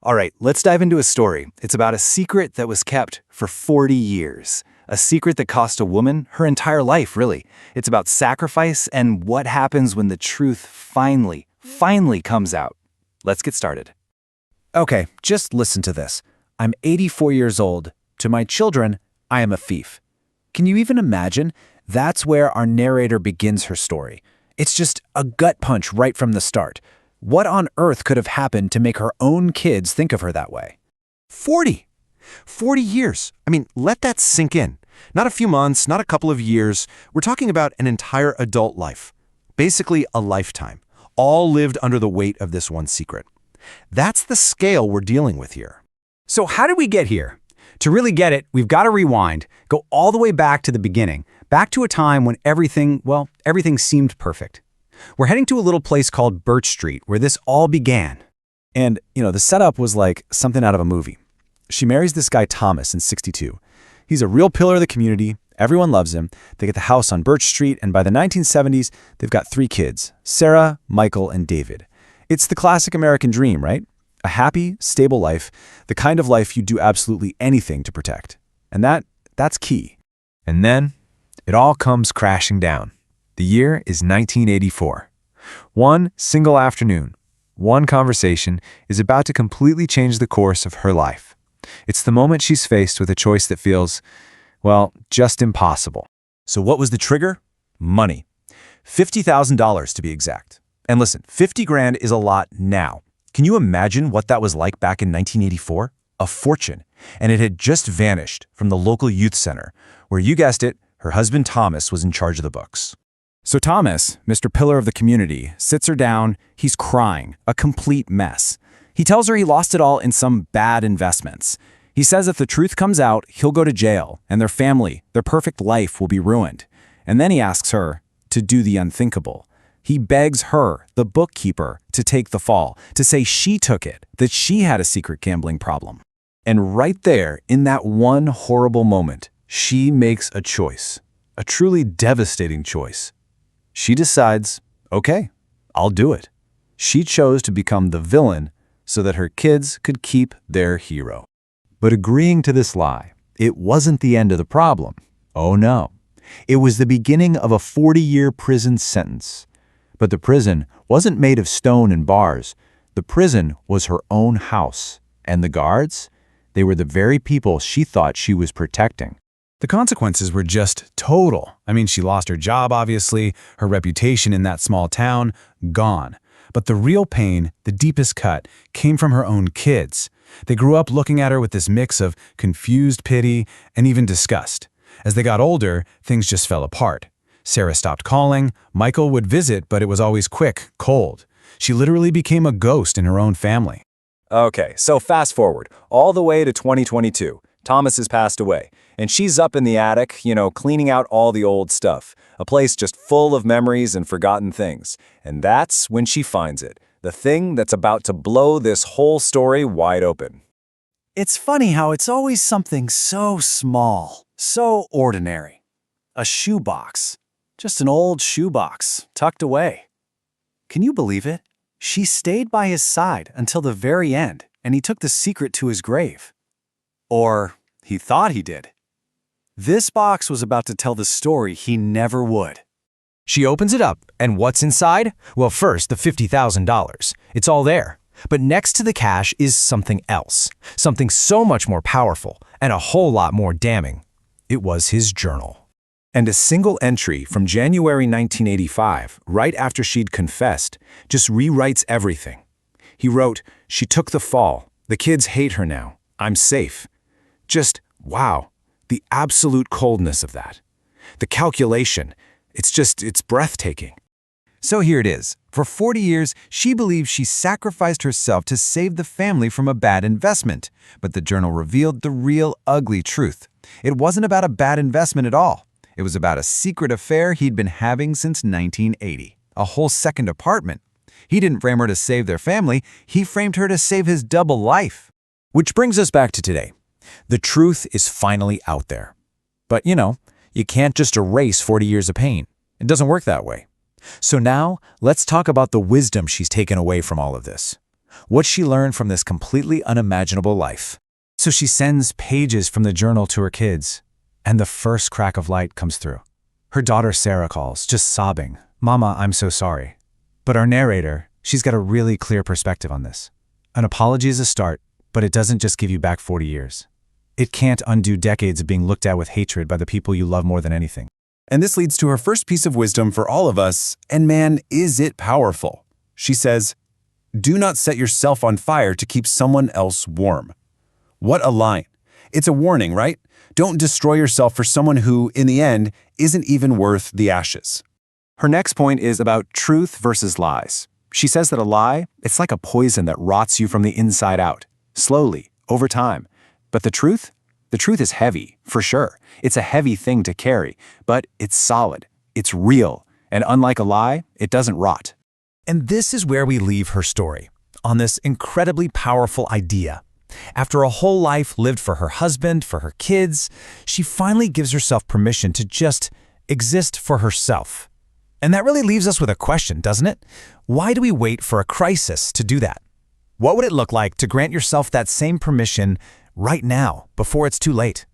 All right, let's dive into a story. It's about a secret that was kept for 40 years. A secret that cost a woman her entire life, really. It's about sacrifice and what happens when the truth finally comes out. Let's get started. Okay, just listen to this. I'm 84 years old. To my children, I am a thief. Can you even imagine? That's where our narrator begins her story. It's just a gut punch right from the start. What on earth could have happened to make her own kids think of her that way? 40 years. I mean, let that sink in. Not a few months, not a couple of years. We're talking about an entire adult life. Basically a lifetime. All lived under the weight of this one secret. That's the scale we're dealing with here. So how did we get here? To really get it, we've got to rewind, go all the way back to the beginning, back to a time when everything seemed perfect. We're heading to a little place called Birch Street, where this all began. And, the setup was like something out of a movie. She marries this guy Thomas in '62. He's a real pillar of the community. Everyone loves him. They get the house on Birch Street, and by the 1970s, they've got 3 kids, Sarah, Michael, and David. It's the classic American dream, right? A happy, stable life, the kind of life you'd do absolutely anything to protect. And that's key. And then it all comes crashing down. The year is 1984. One single afternoon, one conversation is about to completely change the course of her life. It's the moment she's faced with a choice that feels, just impossible. So what was the trigger? Money. $50,000 to be exact. And listen, 50 grand is a lot now. Can you imagine what that was like back in 1984? A fortune. And it had just vanished from the local youth center, where you guessed it, her husband Thomas was in charge of the books. So Thomas, Mr. Pillar of the community, sits her down. He's crying, a complete mess. He tells her he lost it all in some bad investments. He says if the truth comes out, he'll go to jail, and their family, their perfect life will be ruined. And then he asks her to do the unthinkable. He begs her, the bookkeeper, to take the fall, to say she took it, that she had a secret gambling problem. And right there, in that one horrible moment, she makes a choice, a truly devastating choice. She decides, okay, I'll do it. She chose to become the villain so that her kids could keep their hero. But agreeing to this lie, it wasn't the end of the problem. Oh no. It was the beginning of a 40-year prison sentence. But the prison wasn't made of stone and bars. The prison was her own house. And the guards? They were the very people she thought she was protecting. The consequences were just total. I mean, she lost her job, obviously, her reputation in that small town, gone. But the real pain, the deepest cut, came from her own kids. They grew up looking at her with this mix of confused pity and even disgust. As they got older, things just fell apart. Sarah stopped calling, Michael would visit, but it was always quick, cold. She literally became a ghost in her own family. Okay, so fast forward, all the way to 2022. Thomas has passed away, and she's up in the attic, cleaning out all the old stuff. A place just full of memories and forgotten things. And that's when she finds it, the thing that's about to blow this whole story wide open. It's funny how it's always something so small, so ordinary. A shoebox. Just an old shoebox, tucked away. Can you believe it? She stayed by his side until the very end, and he took the secret to his grave. Or he thought he did. This box was about to tell the story he never would. She opens it up, and what's inside? Well, first, the $50,000. It's all there. But next to the cash is something else, something so much more powerful and a whole lot more damning. It was his journal. And a single entry from January 1985, right after she'd confessed, just rewrites everything. He wrote, "She took the fall. The kids hate her now. I'm safe." Just, wow, the absolute coldness of that. The calculation, it's breathtaking. So here it is. For 40 years, she believes she sacrificed herself to save the family from a bad investment. But the journal revealed the real ugly truth. It wasn't about a bad investment at all. It was about a secret affair he'd been having since 1980. A whole second apartment. He didn't frame her to save their family. He framed her to save his double life. Which brings us back to today. The truth is finally out there. But you can't just erase 40 years of pain. It doesn't work that way. So now, let's talk about the wisdom she's taken away from all of this. What she learned from this completely unimaginable life. So she sends pages from the journal to her kids, and the first crack of light comes through. Her daughter Sarah calls, just sobbing, "Mama, I'm so sorry." But our narrator, she's got a really clear perspective on this. An apology is a start, but it doesn't just give you back 40 years. It can't undo decades of being looked at with hatred by the people you love more than anything. And this leads to her first piece of wisdom for all of us, and man, is it powerful. She says, "Do not set yourself on fire to keep someone else warm." What a line. It's a warning, right? Don't destroy yourself for someone who, in the end, isn't even worth the ashes. Her next point is about truth versus lies. She says that a lie, it's like a poison that rots you from the inside out, slowly, over time. But the truth is heavy, for sure. It's a heavy thing to carry, but it's solid, it's real, and unlike a lie, it doesn't rot. And this is where we leave her story, on this incredibly powerful idea. After a whole life lived for her husband, for her kids, she finally gives herself permission to just exist for herself. And that really leaves us with a question, doesn't it? Why do we wait for a crisis to do that? What would it look like to grant yourself that same permission right now, before it's too late?